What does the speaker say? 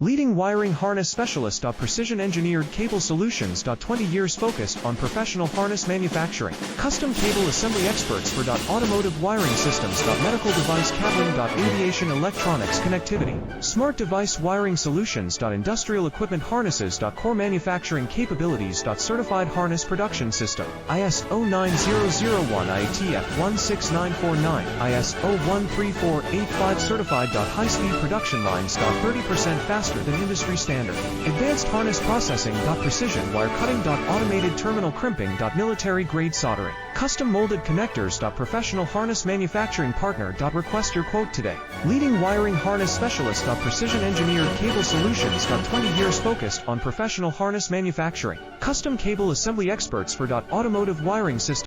Leading wiring harness specialist. Precision engineered cable solutions. 20 years focused on professional harness manufacturing. Custom cable assembly experts for automotive wiring systems. Medical device cabling. Aviation electronics connectivity. Smart device wiring solutions. Industrial equipment harnesses. Core manufacturing capabilities. Certified harness production system. ISO 9001 IATF 16949 ISO 13485 certified. High-speed production lines. 30% faster than industry standard. Advanced harness processing. Precision wire cutting. Automated terminal crimping. Military grade soldering. Custom molded connectors. Professional harness manufacturing partner. Request your quote today. Leading wiring harness specialist. Precision engineered cable solutions. 20 years focused on professional harness manufacturing. Custom cable assembly experts for automotive wiring systems.